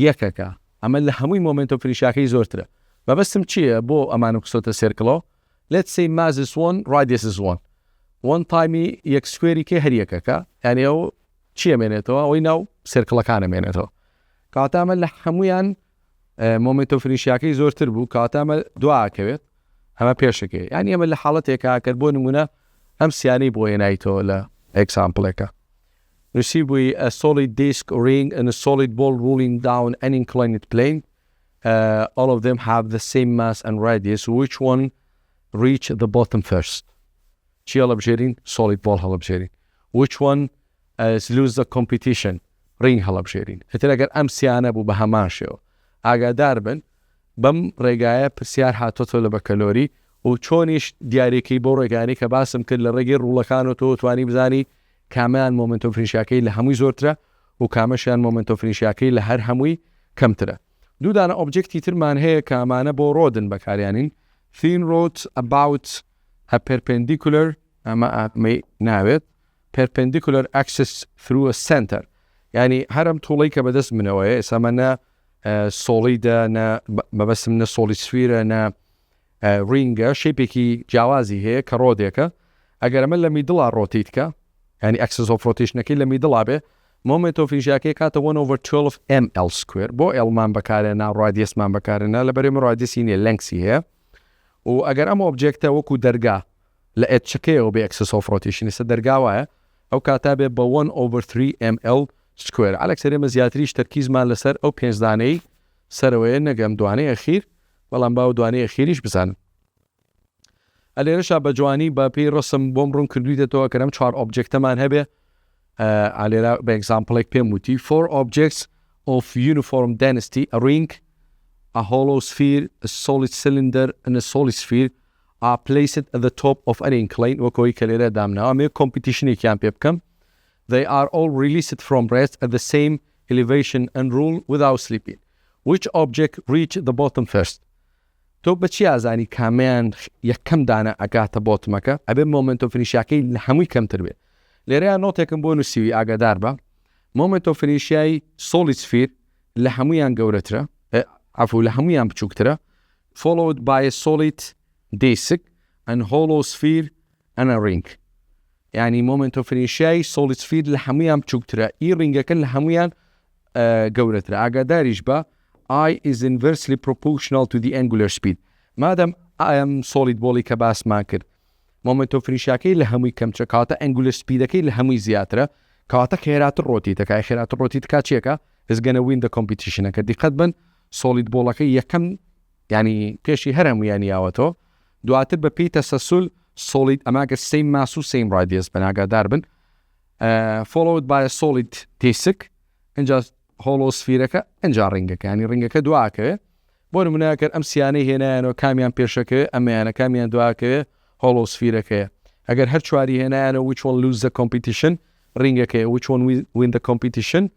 یەکەکە ئەمە لە هەمووی مۆمنتۆ فینیشاکەی زۆرترە. بەبەستم چییە بۆ ئەمانە قسۆتە سێرکڵەوە let's say mass is 1 radius is 1 1 تایمی یەک سکوێری کێ هەر یەکەکە یعنی ئەو چیە مێنێتەوە ئەوەی ناو سێرکڵەکانە مێنێتەوە. کاتە ئەمە لە هەمویان مۆمنتۆ فینیشاکەی زۆرتر بوو کاتە ئەمە دواکەوێت ئەمە پێشەکەی یعنی ئەمە لە حاڵەتێکە کرد بۆ نمونە ئەم سیانەی بۆ هێنایتەوە لە ئێکزامپڵێکە نووسیبووی a solid disk ring and a solid ball rolling down an inclined plane. All of them have the same mass and radius. Which one reach the bottom first? چی هەڵەبژێرین؟ solid ball هەڵەبژێرین. Which one lose the competition? ring هەڵەبژێرین. هەتر ئەگەر ئەم سیانە بوو بە هەمان شێوە ئاگادار بن بەم ڕێگایە پرسیار هاتۆتۆ لە بەکەلۆری و چۆنیش دیارێکی بۆ ڕێگانی کە باسم کرد لە ڕێگەی ڕوڵەکان و تۆ توانی بزانی کامیان مۆمنتۆ فینیشاکەی لە هەمووی زۆرترە و کامەشیان مۆمنتۆ فینیشاکەی لە هەر هەمووی کەمترە. دوودانە ئۆبجێکتی ترمان هەیە کە ئەمانە بۆ ڕۆدن بەکاریانین. thin rods about a perpendicular ئەمە ناوێت perpendicular axis through a center. یعنی هەرم توڵی کە بەدەست منەوەیە ئێسامە نە سۆلیدە نە بەبەستم نە سۆلیسفیرە نە ڕینگە شێپێکی جیاوازی هەیە کە ڕۆدێکە ئەگەر ئەمە لە میدڵا ڕۆتیتکە ینی ئەکسس ئۆف ڕۆتیشنەکەی لە میدڵا بێ moment of inertia كاتا 1/12 ml square بو L مان بكارنا radius مان بكارنا لبريم radius هي length هي وأجر أم object وكو درجة لقيت شكيه بأكسس of rotation الدرجة واه أو كاتبه ب 1/3 ml square على كسر مزياتريش تركيز مال لسر أو بينز داني سروي نجم دواني أخير والله باو دواني أخيريش بزن اللي رشا بجواني ببي رسم بومرون كرديته تو كرم 4 object مان هبه على بإكزامبل like بيموتي 4 objects of uniform density a ring a hollow sphere a solid cylinder and a solid sphere are placed at the top of an incline وكوي كليرة دامنا أمي competition يكام بيبكم they are all released from rest at the same elevation and roll without sleeping which object reach the bottom first تو بچی ازانی کامیان یکم دانه اگات بوتمکه ابی moment of inertia کی لهموی کم تربه لیره نوت یکم بونوسی اگه دربا moment of inertia solid sphere لهمویان گورتره عفوا لهمویان بچوکتره followed by a solid disc and hollow sphere and a ring يعني moment of inertia solid sphere لهمویان بچوکتره ای رینگ کن لهمویان گورتره اگه داریش با I is inversely proportional to the angular speed. مادام I am solid ball كباس ماكر moment of inertia كي لهمي كم كاتا angular speed كي لهمي زيادة كاتا خيرات الروتيتا كاي خيرات الروتيتا كاتشيكا is gonna win the competition كدي قدبن solid ball كي يكم يعني كيشي هرم يعني ياوتو دواتر ببي تسلسل solid أماك same mass و same radius بناقا داربن followed by a solid disc and just hollow sphere انجا رينجك يعني رينجك دواك بون مناكر امسياني هنا انو كاميان بيرشك اما انا كاميان دواك hollow sphere اگر هر شواري هنا انو which one lose the competition رينجك which one win the competition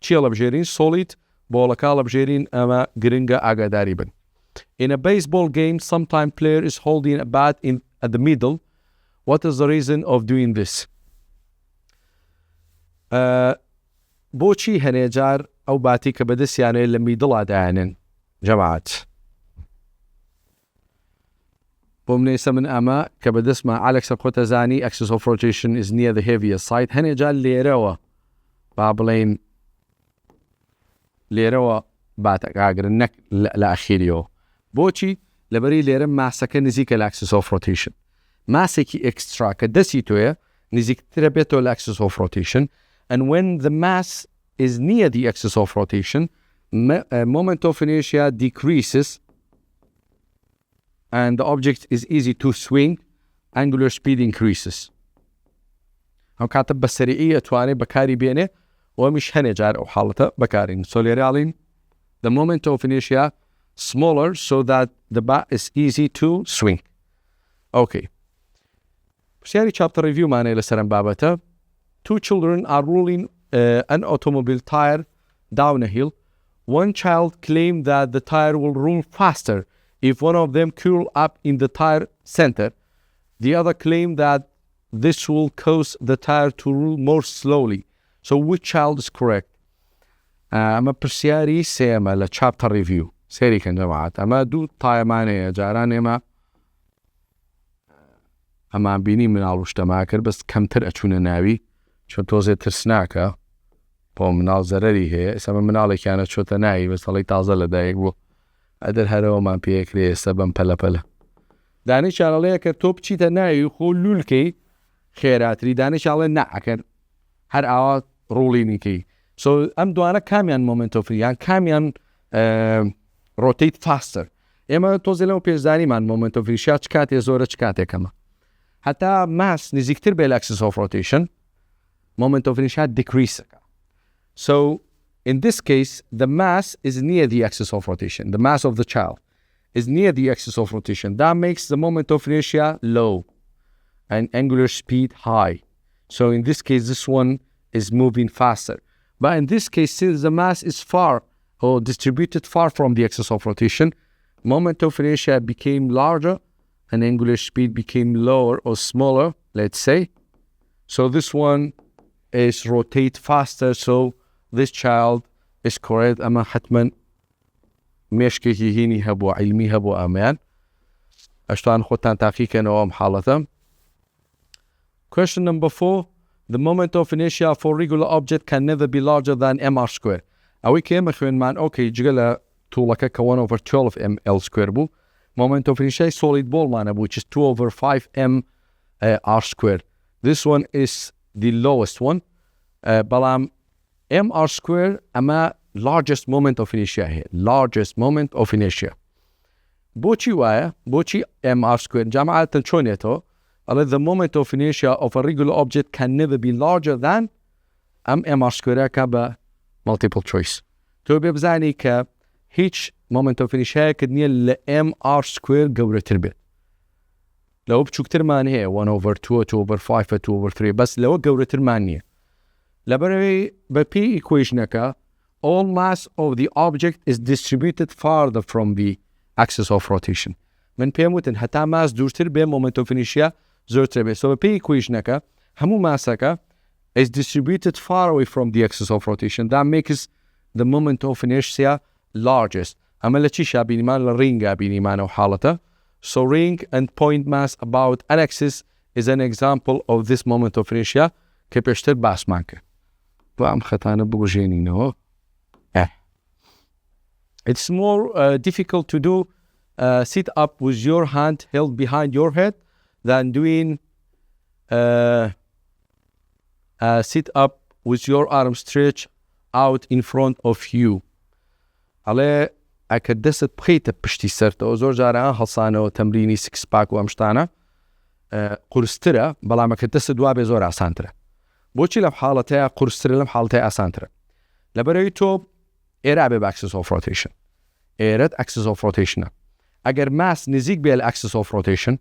تشيل بجيرين solid بولكال بجيرين اما جرينجا اغا داريبن in a baseball game sometimes player is holding a bat at the middle what is the reason of doing this بوشي هنجار أو باتي كبدس يعني لما يضل داعن جماعات بومني سمن أما كبدس ما عليك سقطة زاني axis of rotation is near the heaviest side هنجار ليروا بابلين ليروا باتك عاقر النك لأخيريو بوشي لبري ليرم مع سكن نزيك axis of rotation ما سكي extra كدسي تويا نزيك تربيتو axis of rotation and when the mass is near the axis of rotation, moment of inertia decreases and the object is easy to swing, angular speed increases. هم كاتب بالسريعية تواني بكاري بينه ومش هنجار أو حالته بكارين. So ليرالين the moment of inertia smaller so that the bat is easy to swing. Okay. بسياري chapter review معنى لسرن بابته. Two children are rolling an automobile tire down a hill. One child claimed that the tire will roll faster if one of them curl up in the tire center. The other claimed that this will cause the tire to roll more slowly. So which child is correct? أما برسياري سيما ل chapter review. سيري كان جماعات. أما دو tire معنى جاران أما بيني من علوش تماكر بس كم ترأتون ناوي. شو توزي ترسناكا بو منال زرري هي سبب منالي كانت شو تناي بس الله يتعزل دايق بو ادر هرو ما بيكري سبب بلا بلا دانيش على ليك توب چي تناي خلول كي خيرات ري دانيش على نعكر هر اوات روليني كي سو ام دوانا كاميان مومنتو فري يعني كاميان روتيت فاستر اما توزي لو بيش داني من مومنتو فري شات كاتي زورة كاتي كما حتى ماس نزيكتر بالاكسس اوف روتيشن moment of inertia decreases. So, in this case, the mass is near the axis of rotation. The mass of the child is near the axis of rotation. That makes the moment of inertia low and angular speed high. So, in this case, this one is moving faster. But in this case, since the mass is far or distributed far from the axis of rotation, moment of inertia became larger and angular speed became lower or smaller, let's say. So, this one is rotate faster, so this child is correct. أما حتما مشكلة هيني هبو علمي هبو أمان أشتان خوتان تحقيق نوام حالتهم. Question number 4. the moment of inertia for regular object can never be larger than mr square. أو كيما خوين أوكي جعل طولك 1 over 12 ml square بو. Moment of inertia solid ball man which is 2 over 5 r square. This one is the lowest one. بلام mr square أما largest moment of inertia here. Largest moment of inertia. بوشي وايا بوشي mr square جامعة تنشونيتو. The moment of inertia of a regular object can never be larger than mr square كابا multiple choice. تو بيبزاني ك هيج moment of inertia كدنيا ل mr square قورة تربيت. لو بتشوك ترمان هي 1 over 2 2 over 5 2 over 3 بس لو قورة ترمانية. لبري ببي equation كا all mass of the object is distributed farther from the axis of rotation. من بيموتن حتى mass دورتر بين moment of inertia زورتر بين. So ببي equation كا همو mass كا is distributed far away from the axis of rotation. That makes the moment of inertia largest. أما لتشي شابيني مان ring أبيني مان أو حالته. So ring and point mass about an axis is an example of this moment of inertia. كيف يشتر باس مانك. وعم خطانا بوجيني نو. It's more difficult to do sit up with your hand held behind your head than doing sit up with your arm stretched out in front of you. على أكدست بخيت بشتي سرته زور جارا حصانه تمريني 6 باك وامشتانا قرسترا بلا ما كدست دوابي زور عسانترا بوشي لب حالتها قرسترا لب حالتها عسانترا لبريتو إيرابي باكسس of rotation إيراد axis of rotation أجر mass نزيق بيه axis of rotation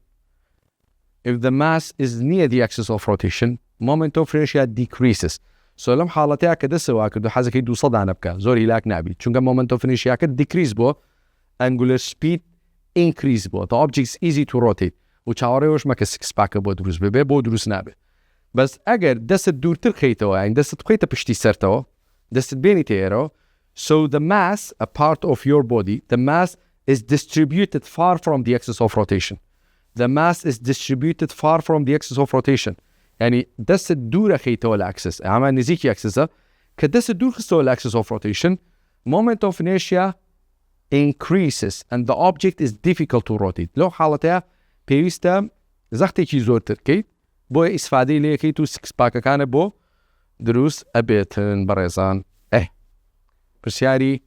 if the mass is near the axis of rotation moment of inertia decreases. So لم حالتها كدس واكدو حازك يدو صدع نبكا زوري لاك نابي چونك moment of inertia كد decrease بو angular speed increase بو the object is easy to rotate وچاوري وش مكا 6 باك بو دروس ببه بو دروس نابي بس اگر دست دورتر خيتو يعني دست خيتا پشتی سرتو دست بيني تيرو so the mass a part of your body the mass is distributed far from the axis of rotation. The mass is distributed far from the axis of rotation. يعني دست الدورة خيتو الأكسس عمل نزيكي أكسسة كدست الدور خستو الأكسس of rotation moment of inertia increases and the object is difficult to rotate. لو حالتها بيوستا زختي كي زور تركي بو إسفادي ليه كيتو 6 باكا كان بو دروس أبيتن بريزان برسياري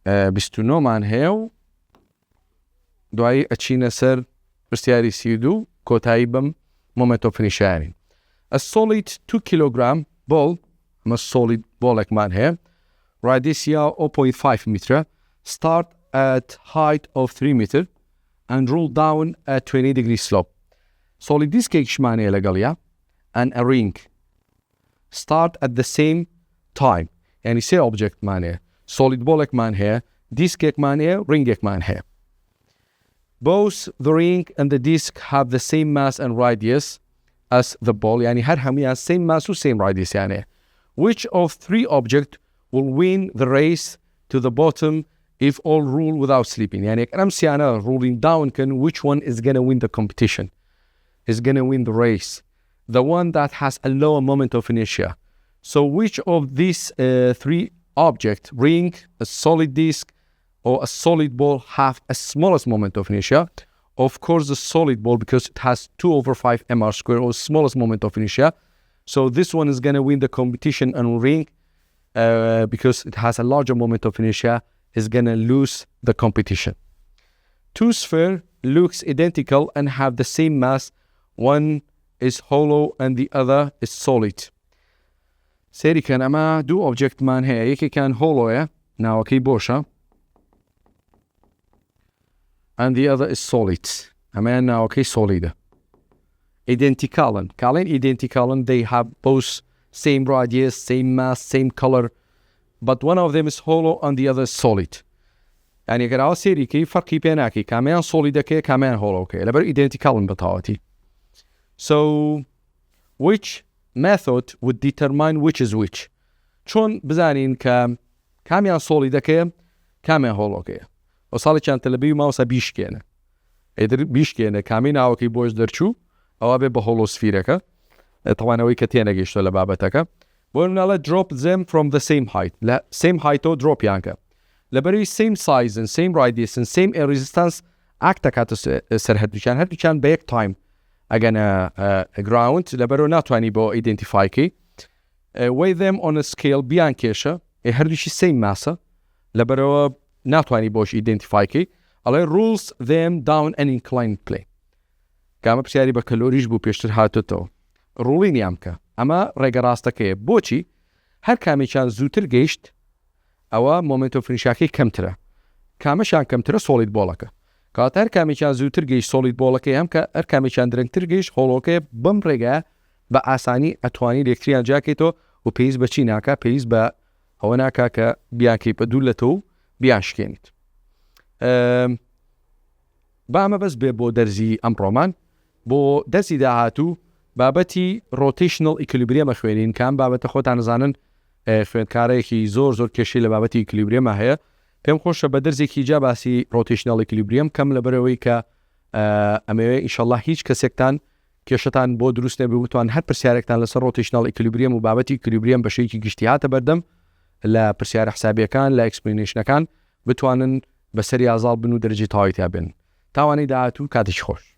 بستونو مان هيو دوائي أتشينا سر برسياري سيدو كوتايبم moment of inertia. A solid 2 kilogram ball, a solid ball like mine here, radius 0.5 meter, start at height of 3 meter and roll down at 20 degree slope. Solid disc mane legalia and a ring start at the same time. Yani say object mane, solid ball like mine here, disc mane here, ring mine here. Both the ring and the disc have the same mass and radius as the ball. يعني هرهم same mass و same radius يعني. Which of 3 objects will win the race to the bottom if all rule without sleeping? يعني كلام سيانا ruling down can which one is gonna win the competition? Is gonna win the race? The one that has a lower moment of inertia. So which of these 3 objects, ring, a solid disc, or a solid ball have a smallest moment of inertia? Of course, the solid ball because it has 2 over 5 mr square or smallest moment of inertia. So this one is going to win the competition and ring because it has a larger moment of inertia is going to lose the competition. 2 spheres looks identical and have the same mass. One is hollow and the other is solid. سيري كان أما دو object man هي يكي كان hollow now كي بوشا and the other is solid. أما now okay solid. Identical. Identical. They have both same radius, same mass, same color, but one of them is hollow and the other is solid. يعني كراو سيري كي فرقي بيناكي كمان solid كي كمان hollow كي لبر identical بتاعتي. So which method would determine which is which? شون بزانين كمان solid كي كمان hollow كي. وصالي كان تلبي ما وصا بيش كينا كامين أو كي بوش درشو أو أبي بهولوسفيركا طبعاً ئەوەی کە تێنەگەیشتۆ لە بابەتەکە بۆ مناڵە drop them from the same height لە same height دروپیان کە لەبەروی same size and same radius and same air resistance ئاکتەکاتە سەر هەردووچیان بە یەک تایم ئەگەنە ground لەبەرەوە ناتوانانی بۆ ئیدنتیفایکەی weigh them on a scale بیان کێشە هەردووشی same ماسە لەبەرەوە ناتوانانی بۆش ئیدنتیفایکەی ئەڵێ rules them down an inclined plane کامە پرسیاری بە کەلۆریش بوو پێشتر هاتوتەوە ڕوڵی نیام کە ئەمە ڕێگە ڕاستەکەیە بۆچی هەر کامێکیان زووتر گەیشت ئەوە مۆمنتۆ فرنشاکەی کەمترە کامەشان کەمترە سۆڵید بۆڵەکە کاتە هەر کامێکیان زووتر گەیشت سۆڵید بۆڵەکەی هەم کە هەر کامێکیان درەنگتر گەیشت هۆڵۆکەی بەم ڕێگە بە ئاسانی ئەتوانی لێکتریان جاکەیتەوە و پێویست بەچی ناکە پێویست بە ئەوە ناکا کە بیانکەی بە دوو لە تۆ بیان شکێنیت بامە بەس بێ بۆ دەرزی ئەمڕۆمان بۆ دەرزی داهاتوو بابەتی rotational equilibrium خوێنین کام بابەتە خۆتان نزانن خوێندکارێکی زۆر کێشەی لە بابەتی equilibrium هەیە پێم خۆشە بە دەرزێکی جا باسی rotational equilibrium کەم لەبەرەوەی کە ئەمەوێ ئینشەڵڵا هیچ کەسێکتان کێشەتان بۆ دروست نەبێ بتوان هەر پرسیارێکتان لەسەر rotational equilibrium و بابەتی equilibrium بە شێوەیەکی گشتی هاتە بەردەم لە پرسیارە حسابیەکان لە explanation-ەکان بتوانن بەسەری ئازاڵ بن و دەرەجەی تەواوی تا بن تاوانەی داهاتوو کاتێکی خۆش